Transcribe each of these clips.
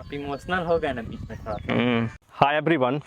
आप इमोशनल हो गए ना बीच में थोड़ा सा। Hi everyone,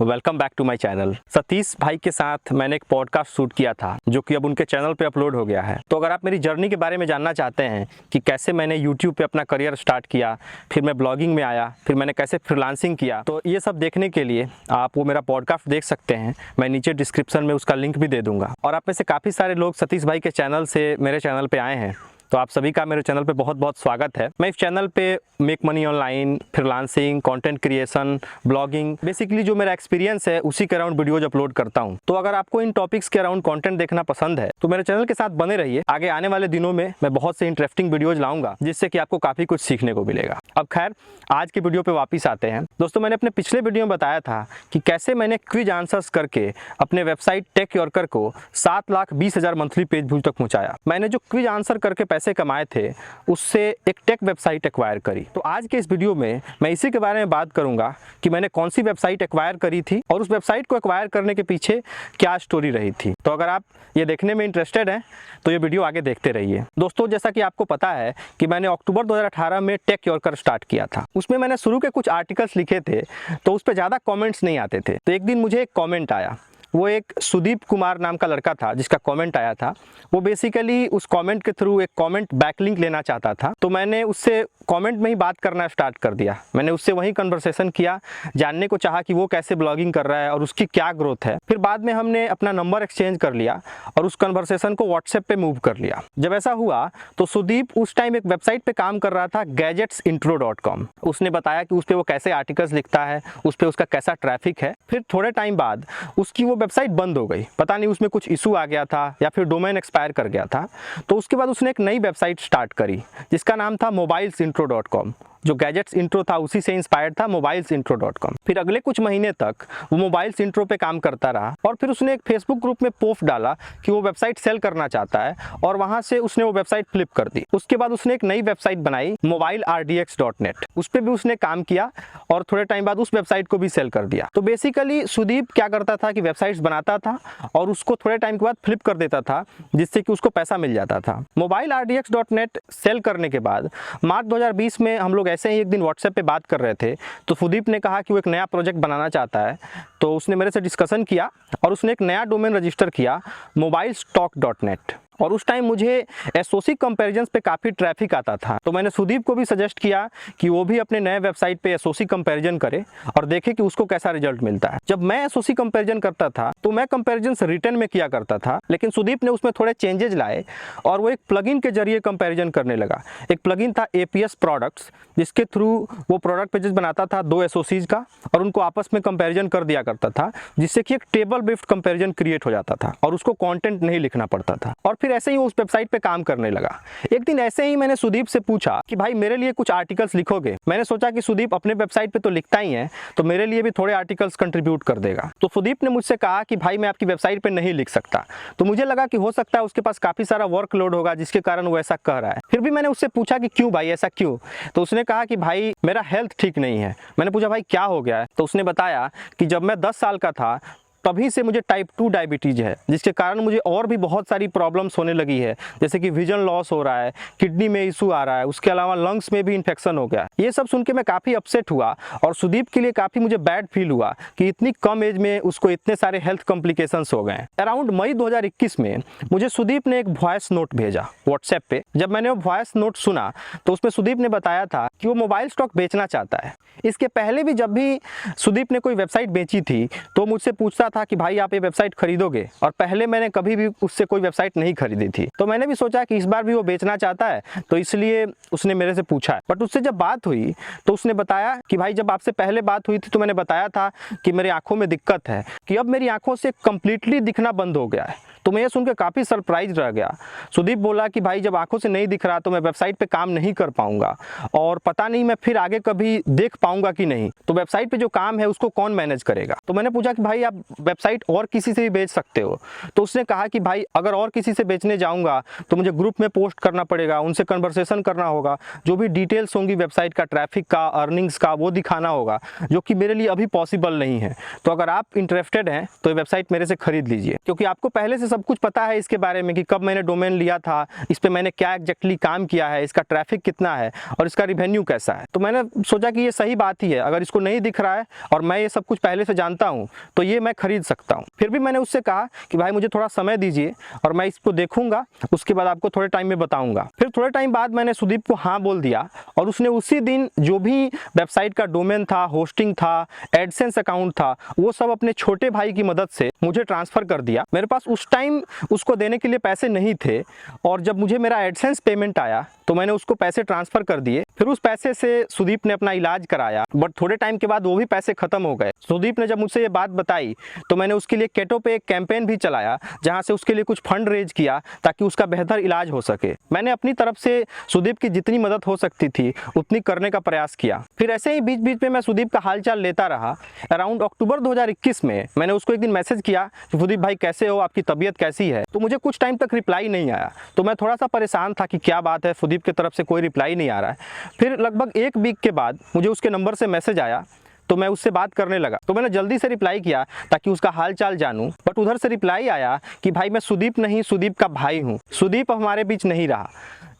welcome back to my channel. Satish भाई के साथ मैंने एक पॉडकास्ट शूट किया था जो कि अब उनके चैनल पे अपलोड हो गया है। तो अगर आप मेरी जर्नी के बारे में जानना चाहते हैं कि कैसे मैंने यूट्यूब पे अपना करियर स्टार्ट किया, फिर मैं ब्लॉगिंग में आया, फिर मैंने कैसे फ्रीलांसिंग किया, तो ये सब देखने के लिए आप वो मेरा पॉडकास्ट देख सकते हैं। मैं नीचे डिस्क्रिप्शन में उसका लिंक भी दे दूंगा। और आप में से काफ़ी सारे लोग सतीश भाई के चैनल से मेरे चैनल पर आए हैं, तो आप सभी का मेरे चैनल पे बहुत बहुत स्वागत है। मैं इस चैनल पे make money online, freelancing, content creation, blogging, basically जो मेरा एक्सपीरियंस है उसी के अराउंड वीडियोज अपलोड करता हूं। तो अगर आपको इन टॉपिक्स के अराउंड कंटेंट देखना पसंद है तो मेरे चैनल के साथ बने रहिए। आगे आने वाले दिनों में मैं बहुत से इंटरेस्टिंग वीडियोज लाऊंगा जिससे कि आपको काफ़ी कुछ सीखने को मिलेगा। अब खैर, आज की वीडियो पे वापस आते हैं। दोस्तों, मैंने अपने पिछले वीडियो में बताया था कि कैसे मैंने क्विज आंसर्स करके अपने वेबसाइट टेक योरकर को 7,20,000 मंथली पेज व्यूज तक पहुंचाया। मैंने जो क्विज आंसर करके पैसे कमाए थे उससे एक टेक वेबसाइट एक्वायर करी। तो आज के इस वीडियो में मैं इसी के बारे में बात करूंगा कि मैंने कौन सी वेबसाइट एक्वायर करी थी और उस वेबसाइट को एक्वायर करने के पीछे क्या स्टोरी रही थी। तो अगर आप ये देखने में इंटरेस्टेड हैं तो ये वीडियो आगे देखते रहिए। दोस्तों, जैसा कि आपको पता है कि मैंने अक्टूबर 2018 में टेक योरकर स्टार्ट किया था। उसमें मैंने शुरू के कुछ आर्टिकल्स लिखे थे तो उस पर ज़्यादा कॉमेंट्स नहीं आते थे। तो एक दिन मुझे एक कॉमेंट आया। वो एक सुदीप कुमार नाम का लड़का था जिसका कमेंट आया था। वो बेसिकली उस कमेंट के थ्रू एक कमेंट बैकलिंक लेना चाहता था। तो मैंने उससे कमेंट में ही बात करना स्टार्ट कर दिया। मैंने उससे वही कन्वर्सेशन किया, जानने को चाहा कि वो कैसे ब्लॉगिंग कर रहा है और उसकी क्या ग्रोथ है। फिर बाद में हमने अपना नंबर एक्सचेंज कर लिया और उस कन्वर्सेशन को व्हाट्सएप पे मूव कर लिया। जब ऐसा हुआ तो सुदीप उस टाइम एक वेबसाइट पे काम कर रहा था, gadgetsintro.com। उसने बताया कि उस पर वो कैसे आर्टिकल्स लिखता है, उस पर उसका कैसा ट्रैफिक है। फिर थोड़े टाइम बाद उसकी वो वेबसाइट बंद हो गई। पता नहीं उसमें कुछ इशू आ गया था या फिर डोमेन एक्सपायर कर गया था। तो उसके बाद उसने एक नई वेबसाइट स्टार्ट करी जिसका नाम था mobilesintro.com। जो गैजेट्स इंट्रो था उसी से इंस्पायर्ड था mobilesintro.com। फिर अगले कुछ महीने तक वो मोबाइल्स इंट्रो पे काम करता रहा और फिर उसने एक फेसबुक ग्रुप में पोस्ट डाला कि वो वेबसाइट सेल करना चाहता है और वहां से उसने वो वेबसाइट फ्लिप कर दी। उसके बाद उसने एक नई वेबसाइट बनाई mobileRDX.net। उस पर भी उसने काम किया और थोड़े टाइम बाद उस वेबसाइट को भी सेल कर दिया। तो बेसिकली सुदीप क्या करता था कि वेबसाइट्स बनाता था और उसको थोड़े टाइम के बाद फ्लिप कर देता था जिससे कि उसको पैसा मिल जाता था। mobileRDX.net सेल करने के बाद मार्च 2020 में हम लोग ऐसे ही एक दिन व्हाट्सएप पे बात कर रहे थे तो सुदीप ने कहा कि वो एक नया प्रोजेक्ट बनाना चाहता है। तो उसने मेरे से डिस्कशन किया और उसने एक नया डोमेन रजिस्टर किया mobilestalk.net। और उस टाइम मुझे एसओसी कंपैरिजंस पे काफ़ी ट्रैफिक आता था। तो मैंने सुदीप को भी सजेस्ट किया कि वो भी अपने नए वेबसाइट पे एसओसी कंपैरिजन करे और देखे कि उसको कैसा रिजल्ट मिलता है। जब मैं एसओसी कंपैरिजन करता था तो मैं कंपैरिजन रिटर्न में किया करता था, लेकिन सुदीप ने उसमें थोड़े चेंजेस लाए और वो एक प्लगइन के जरिए कंपैरिजन करने लगा। एक प्लगइन था APS प्रोडक्ट्स जिसके थ्रू वो प्रोडक्ट पेजेस बनाता था 2 एसओसीज का और उनको आपस में कंपैरिजन कर दिया करता था जिससे कि एक टेबल बेस्ड कंपैरिजन क्रिएट हो जाता था और उसको कंटेंट नहीं लिखना पड़ता था। और फिर ऐसे ही उस वेबसाइट पे काम करने लगा। एक दिन ऐसे ही मैंने सुदीप से पूछा कि भाई मेरे लिए कुछ आर्टिकल्स लिखोगे। मैंने सोचा कि सुदीप अपने वेबसाइट पे तो लिखता ही है तो मेरे लिए भी थोड़े आर्टिकल्स कंट्रीब्यूट कर देगा। तो सुदीप ने मुझसे कहा कि भाई मैं आपकी वेबसाइट पे नहीं लिख सकता। तो मुझे लगा कि हो सकता है उसके पास काफी सारा वर्कलोड होगा जिसके कारण वो ऐसा कह रहा है। फिर भी मैंने उससे पूछा कि क्यों भाई, ऐसा क्यों? तो उसने कहा कि भाई मेरा हेल्थ ठीक नहीं है। मैंने पूछा भाई क्या हो गया है? तो उसने बताया कि जब मैं 10 साल का था तभी से मुझे टाइप 2 डायबिटीज़ है जिसके कारण मुझे और भी बहुत सारी प्रॉब्लम्स होने लगी है, जैसे कि विजन लॉस हो रहा है, किडनी में इशू आ रहा है, उसके अलावा लंग्स में भी इन्फेक्शन हो गया। ये सब सुन के मैं काफ़ी अपसेट हुआ और सुदीप के लिए काफ़ी मुझे बैड फील हुआ कि इतनी कम एज में उसको इतने सारे हेल्थ कॉम्प्लिकेशंस हो गए। अराउंड मई 2021 में मुझे सुदीप ने एक वॉइस नोट भेजा व्हाट्सएप पे। जब मैंने वो वॉइस नोट सुना तो उसमें सुदीप ने बताया था कि वो मोबाइल स्टॉक बेचना चाहता है। इसके पहले भी जब भी सुदीप ने कोई वेबसाइट बेची थी तो मुझसे पूछता था कि भाई आप ये वेबसाइट खरीदोगे, और पहले मैंने कभी भी उससे कोई वेबसाइट नहीं खरीदी थी। तो मैंने भी सोचा कि इस बार भी वो बेचना चाहता है तो इसलिए उसने मेरे से पूछा। बट उससे जब बात हुई तो उसने बताया कि भाई जब आपसे पहले बात हुई थी तो मैंने बताया था कि मेरी आंखों में दिक्कत है, कि अब मेरी आंखों से कंप्लीटली दिखना बंद हो गया है। तो मैं ये सुनकर काफ़ी सरप्राइज रह गया। सुदीप बोला कि भाई जब आंखों से नहीं दिख रहा तो मैं वेबसाइट पे काम नहीं कर पाऊंगा और पता नहीं मैं फिर आगे कभी देख पाऊंगा पाऊंगा कि नहीं, तो वेबसाइट पे जो काम है उसको कौन मैनेज करेगा। तो मैंने पूछा कि भाई आप वेबसाइट और किसी से भी बेच सकते हो, तो उसने कहा कि भाई अगर और किसी से बेचने जाऊंगा तो मुझे ग्रुप में पोस्ट करना पड़ेगा, उनसे कन्वर्सेशन करना होगा, जो भी डिटेल्स होंगी वेबसाइट का, ट्रैफिक का, अर्निंग्स का, वो दिखाना होगा, जो कि मेरे लिए अभी पॉसिबल नहीं है। तो अगर आप इंटरेस्टेड हैं तो ये वेबसाइट मेरे से खरीद लीजिए, क्योंकि आपको पहले से सब कुछ पता है इसके बारे में कि कब मैंने डोमेन लिया था, इस पर मैंने क्या एग्जैक्टली काम किया है, इसका ट्रैफिक कितना है और इसका रिवेन्यू कैसा है। तो मैंने सोचा कि ये सही बात ही है, अगर इसको नहीं दिख रहा है और मैं ये सब कुछ पहले से जानता हूँ तो ये मैं खरीद सकता हूँ। फिर भी मैंने उससे कहा कि भाई मुझे थोड़ा समय दीजिए और मैं इसको देखूंगा, उसके बाद आपको थोड़े टाइम में बताऊंगा। फिर थोड़े टाइम बाद मैंने सुदीप को हाँ बोल दिया और उसने उसी दिन जो भी वेबसाइट का डोमेन था, होस्टिंग था, एडसेंस अकाउंट था, वो सब अपने छोटे भाई की मदद से मुझे ट्रांसफर कर दिया। मेरे पास उस टाइम उसको देने के लिए पैसे नहीं थे और जब मुझे मेरा एडसेंस पेमेंट आया तो मैंने उसको पैसे ट्रांसफर कर दिए। फिर उस पैसे से सुदीप ने अपना इलाज कराया, बट थोड़े टाइम के बाद वो भी पैसे खत्म हो गए। सुदीप ने जब मुझसे ये बात बताई तो मैंने उसके लिए केटो पे एक कैंपेन भी चलाया, जहां से उसके लिए कुछ फंड रेज किया ताकि उसका बेहतर इलाज हो सके। मैंने अपनी तरफ से सुदीप की जितनी मदद हो सकती थी उतनी करने का प्रयास किया। फिर ऐसे ही बीच बीच में मैं सुदीप का हालचाल लेता रहा। अराउंड अक्टूबर 2021 में मैंने उसको एक दिन मैसेज किया कि सुदीप भाई कैसे हो, आपकी तबीयत कैसी है। तो मुझे कुछ टाइम तक रिप्लाई नहीं आया, तो मैं थोड़ा सा परेशान था कि क्या बात है, सुदीप की तरफ से कोई रिप्लाई नहीं आ रहा है। फिर लगभग एक वीक के बाद मुझे उसके नंबर से मैसेज आया, तो मैं उससे बात करने लगा। तो मैंने जल्दी से रिप्लाई किया ताकि उसका हाल चाल जानूं, बट उधर से रिप्लाई आया कि भाई मैं सुदीप नहीं, सुदीप का भाई हूं, सुदीप हमारे बीच नहीं रहा।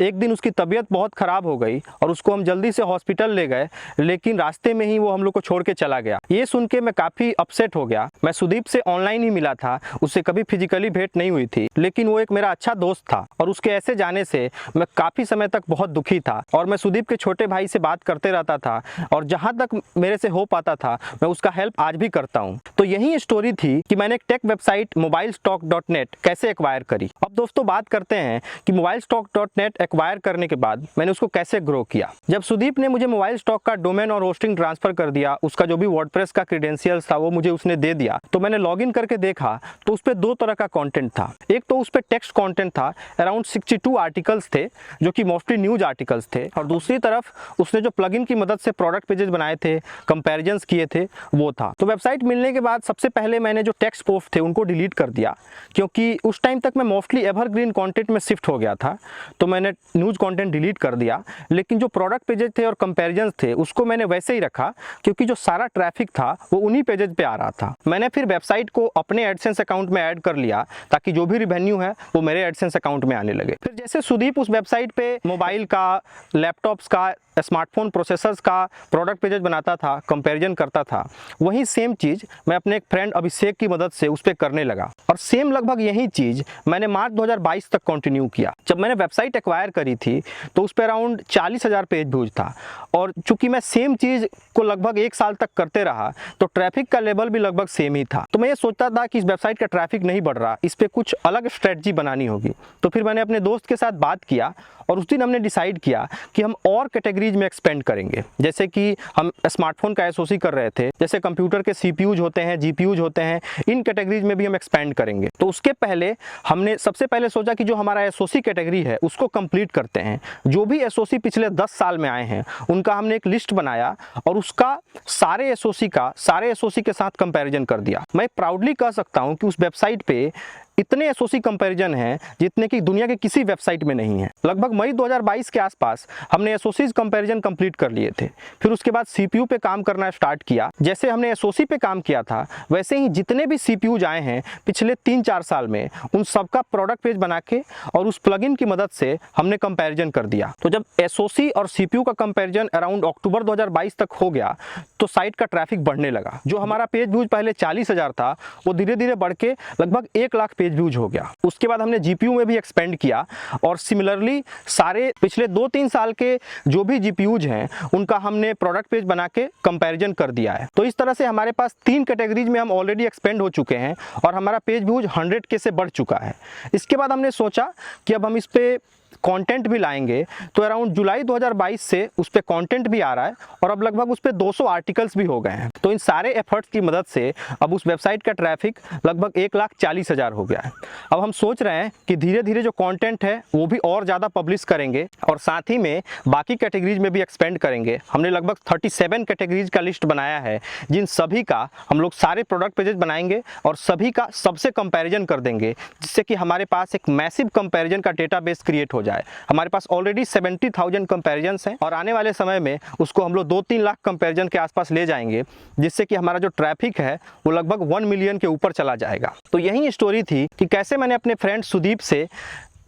एक दिन उसकी तबीयत बहुत ख़राब हो गई और उसको हम जल्दी से हॉस्पिटल ले गए, लेकिन रास्ते में ही वो हम लोग को छोड़ के चला गया। ये सुन के मैं काफ़ी अपसेट हो गया। मैं सुदीप से ऑनलाइन ही मिला था, उससे कभी फिजिकली भेंट नहीं हुई थी, लेकिन वो एक मेरा अच्छा दोस्त था और उसके ऐसे जाने से मैं काफ़ी समय तक बहुत दुखी था और मैं सुदीप के छोटे भाई से बात करते रहता था और जहाँ तक मेरे से हो पाता था मैं उसका हेल्प आज भी करता हूँ। तो यही स्टोरी थी कि मैंने एक टेक वेबसाइट mobilestock.net कैसे एक्वायर करी। अब दोस्तों बात करते हैं कि mobilestock.net एक्वायर करने के बाद मैंने उसको कैसे ग्रो किया। जब सुदीप ने मुझे मोबाइल स्टॉक का डोमेन और होस्टिंग ट्रांसफर कर दिया, उसका जो भी वर्डप्रेस का क्रेडेंशियल्स था वो मुझे उसने दे दिया, तो मैंने लॉगिन करके देखा तो उस पर दो तरह का कंटेंट था। एक तो उस पर टेक्स्ट कंटेंट था, अराउंड 62 आर्टिकल्स थे जो कि मोस्टली न्यूज आर्टिकल्स थे, और दूसरी तरफ उसने जो प्लगइन की मदद से प्रोडक्ट पेजेस बनाए थे, कंपैरिजंस किए थे, वो था। तो वेबसाइट मिलने के बाद सबसे पहले मैंने जो टेक्स्ट पोस्ट थे उनको डिलीट कर दिया, क्योंकि उस टाइम तक मैं मोस्टली एवरग्रीन कंटेंट में शिफ्ट हो गया था। तो मैंने न्यूज़ कंटेंट डिलीट कर दिया, लेकिन जो प्रोडक्ट पेजेस थे और कंपैरिजंस थे उसको मैंने वैसे ही रखा, क्योंकि जो सारा ट्रैफिक था वो उन्हीं पेजेस पे आ रहा था। मैंने फिर वेबसाइट को अपने एडसेंस अकाउंट में ऐड कर लिया ताकि जो भी रिवेन्यू है वो मेरे एडसेंस अकाउंट में आने लगे। फिर जैसे सुदीप उस वेबसाइट पे मोबाइल का, लैपटॉप्स का, स्मार्टफोन प्रोसेसर्स का प्रोडक्ट पेजेस बनाता था, कंपैरिजन करता था, वही सेम चीज़ मैं अपने एक फ्रेंड अभिषेक की मदद से उस पर करने लगा। और सेम लगभग यही चीज़ मैंने मार्च 2022 तक कंटिन्यू किया। जब मैंने वेबसाइट एक्वायर करी थी तो उस पर अराउंड 40,000 पेज व्यूज था, और चूंकि मैं सेम चीज़ को लगभग 1 साल तक करते रहा तो ट्रैफिक का लेवल भी लगभग सेम ही था। तो मैं ये सोचता था कि इस वेबसाइट का ट्रैफिक नहीं बढ़ रहा, इस पर कुछ अलग स्ट्रेटजी बनानी होगी। तो फिर मैंने अपने दोस्त के साथ बात किया और उस दिन हमने डिसाइड किया कि हम और कैटेगरीज में एक्सपेंड करेंगे। जैसे कि हम स्मार्टफोन का एसओसी कर रहे थे, जैसे कंप्यूटर के सीपीयूज होते हैं, जीपीयूज होते हैं, इन कैटेगरीज में भी हम एक्सपेंड करेंगे। तो उसके पहले हमने सबसे पहले सोचा कि जो हमारा एसओसी कैटेगरी है उसको कंप्लीट करते हैं। जो भी एसओसी पिछले 10 साल में आए हैं उनका हमने एक लिस्ट बनाया और उसका सारे एसओसी के साथ कंपैरिजन कर दिया। मैं प्राउडली कह सकता हूं कि उस वेबसाइट पे इतने एसओसी कंपैरिजन हैं जितने कि दुनिया के किसी वेबसाइट में नहीं है। लगभग मई 2022 के आसपास हमने एसओसीज कंपैरिजन कंप्लीट कर लिए थे। फिर उसके बाद सीपीयू पे काम करना स्टार्ट किया। जैसे हमने एसओसी पे काम किया था वैसे ही जितने भी सीपीयूज आए हैं पिछले 3-4 साल में, उन सबका प्रोडक्ट पेज बना के और उस प्लगइन की मदद से हमने कंपैरिजन कर दिया। तो जब एसओसी और सीपीयू का कंपैरिजन अराउंड अक्टूबर 2022 तक हो गया तो साइट का ट्रैफिक बढ़ने लगा। जो हमारा पेज व्यूज पहले 40,000 था वो धीरे धीरे बढ़ के लगभग 1 लाख पेज व्यूज हो गया। उसके बाद हमने जीपीयू में भी एक्सपेंड किया और सिमिलरली सारे पिछले 2-3 साल के जो भी जीपीयूज हैं उनका हमने प्रोडक्ट पेज बना के कंपैरिजन कर दिया है। तो इस तरह से हमारे पास 3 कैटेगरीज में हम ऑलरेडी एक्सपेंड हो चुके हैं और हमारा पेज व्यूज 100K से बढ़ चुका है। इसके बाद हमने सोचा कि अब हम इस पे कंटेंट भी लाएंगे तो अराउंड जुलाई 2022 से उस पर कंटेंट भी आ रहा है और अब लगभग उस पर 200 आर्टिकल्स भी हो गए हैं। तो इन सारे एफर्ट्स की मदद से अब उस वेबसाइट का ट्रैफिक लगभग 1,40,000 हो गया है। अब हम सोच रहे हैं कि धीरे धीरे जो कंटेंट है वो भी और ज़्यादा पब्लिश करेंगे और साथ ही में बाकी कैटेगरीज में भी एक्सपेंड करेंगे। हमने लगभग 37 कैटेगरीज का लिस्ट बनाया है, जिन सभी का हम लोग सारे प्रोडक्ट पेजेस बनाएंगे और सभी का सबसे कंपैरिजन कर देंगे, जिससे कि हमारे पास एक मैसिव कंपैरिजन का डेटाबेस क्रिएट हो जाए। हमारे पास ऑलरेडी 70,000 कंपैरिजन्स हैं और आने वाले समय में उसको हम लोग 2-3 लाख कंपैरिजन के आसपास ले जाएंगे, जिससे कि हमारा जो ट्रैफिक है वो लगभग 1 मिलियन के ऊपर चला जाएगा। तो यही स्टोरी थी कि कैसे मैंने अपने फ्रेंड सुदीप से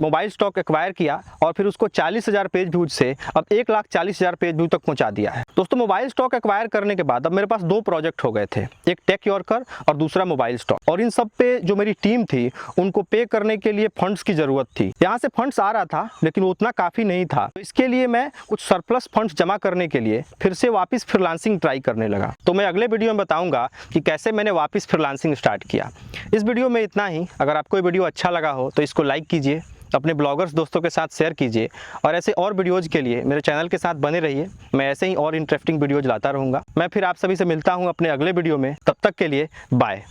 मोबाइल स्टॉक एक्वायर किया और फिर उसको 40,000 पेज व्यूज से अब 1,40,000 पेज व्यू तक पहुंचा दिया है। दोस्तों, मोबाइल स्टॉक एक्वायर करने के बाद अब मेरे पास 2 प्रोजेक्ट हो गए थे, एक टेक योरकर और दूसरा मोबाइल स्टॉक। और इन सब पे जो मेरी टीम थी उनको पे करने के लिए फंड्स की जरूरत थी। यहाँ से फंड्स आ रहा था लेकिन वो उतना काफ़ी नहीं था, तो इसके लिए मैं कुछ सरप्लस फंड्स जमा करने के लिए फिर से वापस फ्रीलांसिंग ट्राई करने लगा। तो मैं अगले वीडियो में बताऊँगा कि कैसे मैंने वापस फ्रीलांसिंग स्टार्ट किया। इस वीडियो में इतना ही। अगर आपको ये वीडियो अच्छा लगा हो तो इसको लाइक कीजिए, अपने ब्लॉगर्स दोस्तों के साथ शेयर कीजिए और ऐसे और वीडियोज़ के लिए मेरे चैनल के साथ बने रहिए। मैं ऐसे ही और इंटरेस्टिंग वीडियोज़ लाता रहूँगा। मैं फिर आप सभी से मिलता हूँ अपने अगले वीडियो में। तब तक के लिए बाय।